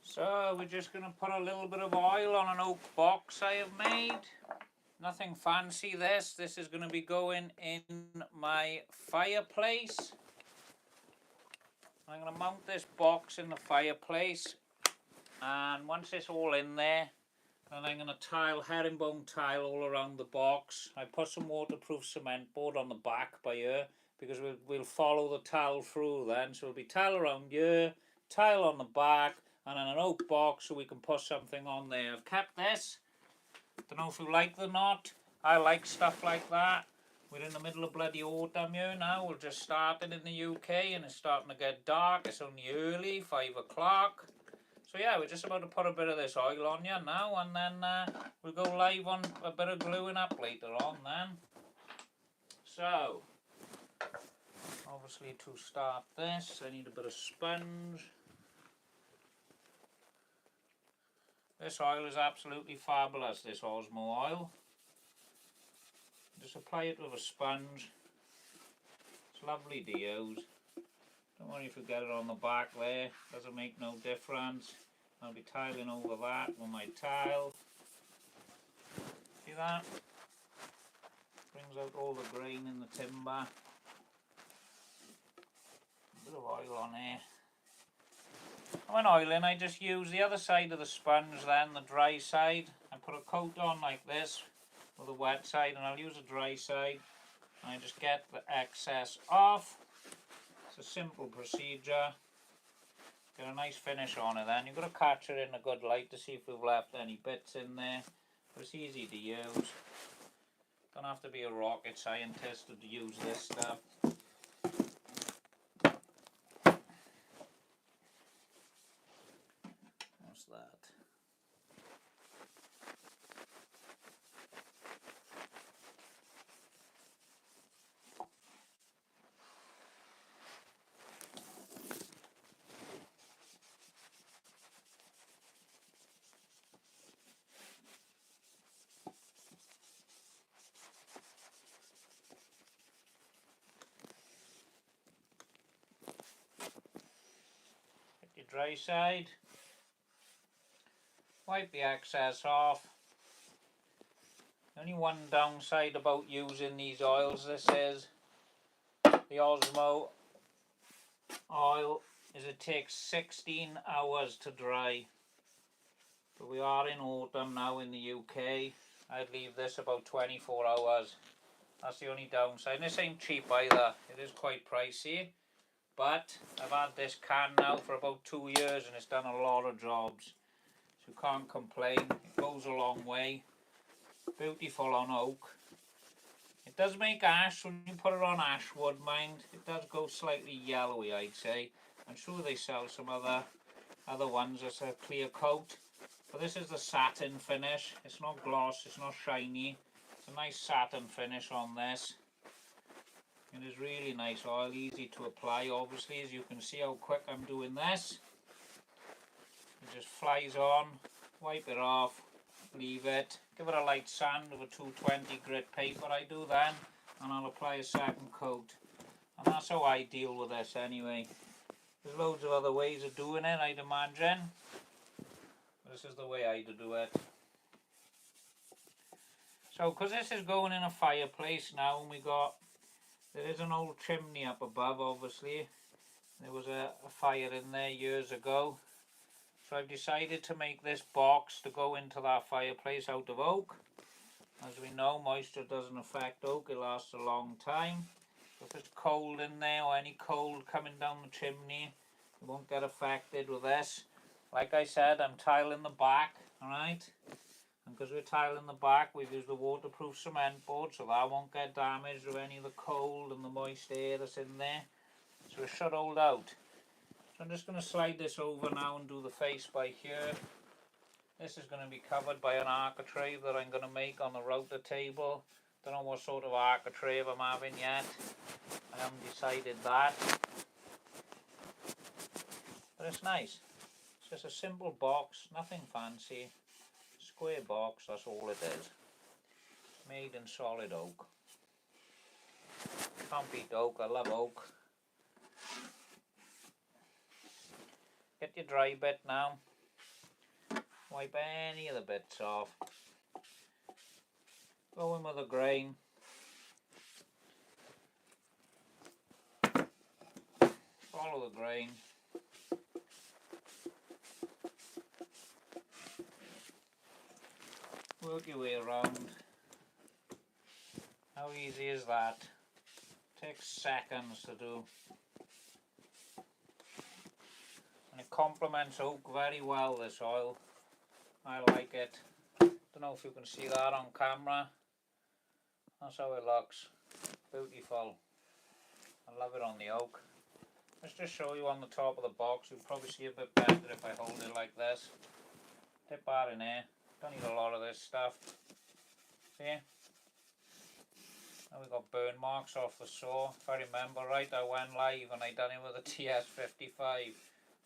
So we're just going to put a little bit of oil on an oak box I have made. Nothing fancy this. This is going to be going in my fireplace. I'm going to mount this box in the fireplace, and once it's all in there, then I'm going to herringbone tile all around the box. I put some waterproof cement board on the back by here because we'll follow the tile through then. So it'll be tile around here, tile on the back, and then an oak box so we can put something on there. I've kept this. Don't know if you like it or not. I like stuff like that. We're in the middle of bloody autumn here now. We're just starting in the UK and it's starting to get dark. It's only early, 5 o'clock. So yeah, we're just about to put a bit of this oil on you now, and then we'll go live on a bit of gluing up later on then. So, obviously to start this, I need a bit of sponge. This oil is absolutely fabulous, this Osmo oil. Just apply it with a sponge. It's lovely to use. Don't worry if you get it on the back there, doesn't make no difference. I'll be tiling over that with my tile. See that? Brings out all the grain in the timber. A bit of oil on there. When oiling, I just use the other side of the sponge then, the dry side. I put a coat on like this with the wet side, and I'll use a dry side. And I just get the excess off. It's a simple procedure. Get a nice finish on it then. You've got to catch it in a good light to see if we've left any bits in there. But it's easy to use. Don't have to be a rocket scientist to use this stuff. What's that? Dry side, wipe the excess off. Only one downside about using these oils, this is the Osmo oil, is it takes 16 hours to dry. But we are in autumn now in the UK. I'd leave this about 24 hours. That's the only downside. And this ain't cheap either. It is quite pricey. But I've had this can now for about 2 years and it's done a lot of jobs. So you can't complain. It goes a long way. Beautiful on oak. It does make ash when you put it on ash wood, mind. It does go slightly yellowy, I'd say. I'm sure they sell some other ones as a clear coat. But this is the satin finish. It's not gloss, it's not shiny. It's a nice satin finish on this. It is really nice oil, easy to apply. Obviously, as you can see how quick I'm doing this. It just flies on, wipe it off, leave it, give it a light sand with a 220 grit paper I do then, and I'll apply a second coat. And that's how I deal with this anyway. There's loads of other ways of doing it, I'd imagine. This is the way I do it. So, because this is going in a fireplace now, and there is an old chimney up above, obviously. There was a fire in there years ago. So I've decided to make this box to go into that fireplace out of oak. As we know, moisture doesn't affect oak, it lasts a long time. So if it's cold in there or any cold coming down the chimney, it won't get affected with this. Like I said, I'm tiling the back, alright? And because we're tiling the back, we've used the waterproof cement board, so that won't get damaged with any of the cold and the moist air that's in there. So it should hold out. So I'm just going to slide this over now and do the face by here. This is going to be covered by an architrave that I'm going to make on the router table. Don't know what sort of architrave I'm having yet. I haven't decided that. But it's nice. It's just a simple box, nothing fancy. Square box, that's all it is. Made in solid oak. Can't beat oak, I love oak. Get your dry bit now. Wipe any of the bits off. Go in with the grain. Follow the grain. Work your way around. How easy is that? Takes seconds to do. And it complements oak very well, this oil. I like it. Don't know if you can see that on camera. That's how it looks. Beautiful. I love it on the oak. Let's just show you on the top of the box. You'll probably see a bit better if I hold it like this. Dip that in there. Don't need a lot of this stuff. See? Now we've got burn marks off the saw. If I remember right, I went live and I done it with a TS55.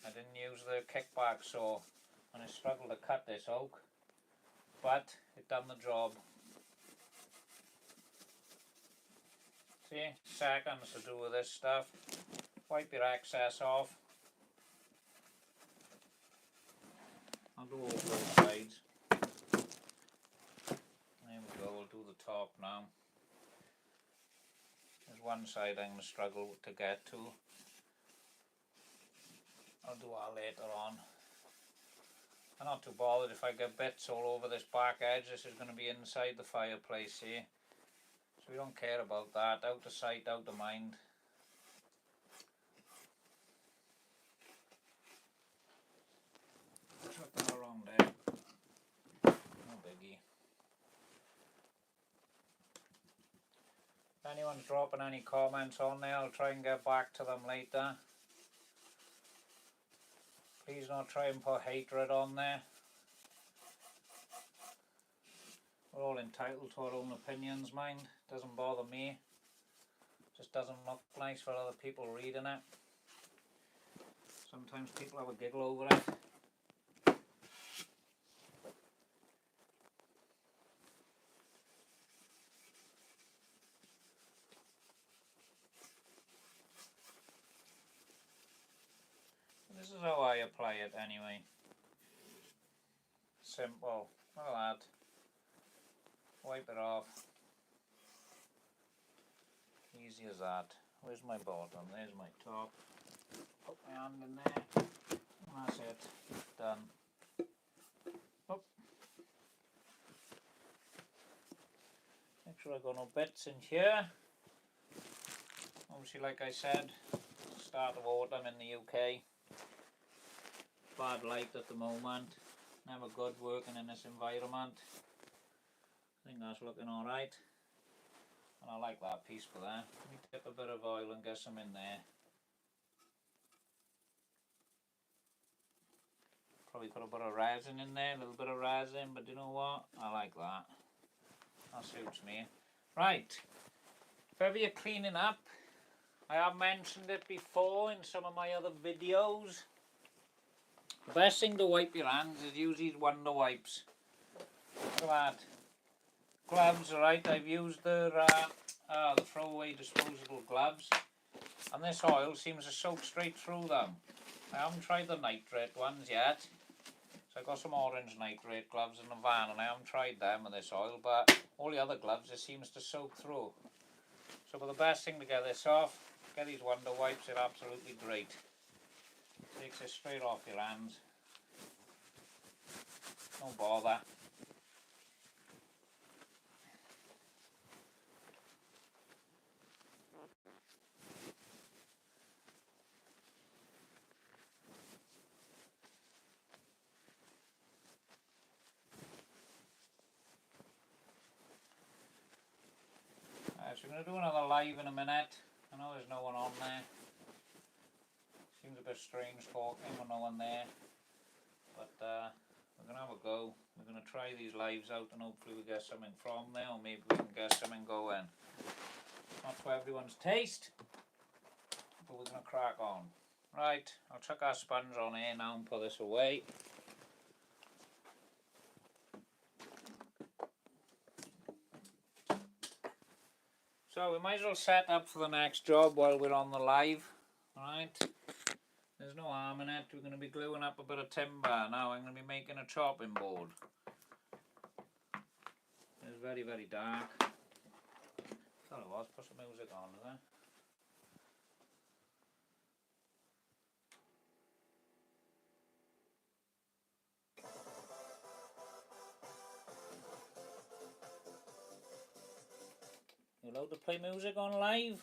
I didn't use the kickback saw and I struggled to cut this oak, but it done the job. See, seconds to do with this stuff. Wipe your excess off. I'll do all both sides. There we go, we'll do the top now. There's one side I'm going to struggle to get to. I'll do that later on. I'm not too bothered if I get bits all over this back edge. This is going to be inside the fireplace here. So we don't care about that. Out of sight, out of mind. Chuck that around there. No biggie. If anyone's dropping any comments on there, I'll try and get back to them later. Please don't try and put hatred on there. We're all entitled to our own opinions, mind. Doesn't bother me. Just doesn't look nice for other people reading it. Sometimes people have a giggle over it. This is how I apply it anyway. Simple. Look at that. Wipe it off. Easy as that. Where's my bottom? There's my top. Put my hand in there. And that's it. Done. Oh. Make sure I got no bits in here. Obviously, like I said, start of autumn in the UK. Bad light at the moment. Never good working in this environment. I think that's looking alright. And I like that piece for there. Let me dip a bit of oil and get some in there. Probably put a bit of resin in there, a little bit of resin, but you know what? I like that. That suits me. Right. If ever you're cleaning up, I have mentioned it before in some of my other videos. The best thing to wipe your hands is use these Wonder Wipes. Look at that. Gloves, alright, I've used the throwaway disposable gloves, and this oil seems to soak straight through them. I haven't tried the nitrate ones yet, so I got some orange nitrate gloves in the van and I haven't tried them with this oil, but all the other gloves it seems to soak through. So but the best thing to get this off, get these Wonder Wipes, they're absolutely great. Takes it straight off your hands. No bother. So we're going to do another live in a minute. I know there's no one on there. Seems a bit strange talking with no one there. But we're going to have a go. We're going to try these lives out and hopefully we get something from there, or maybe we can get something going. Not for everyone's taste, but we're going to crack on. Right, I'll chuck our sponge on here now and put this away. So we might as well set up for the next job while we're on the live. Alright, There's no arm in it. We're going to be gluing up a bit of timber now. I'm going to be making a chopping board. It's very, very dark. Thought it was. Put some music on there. You allowed to play music on live?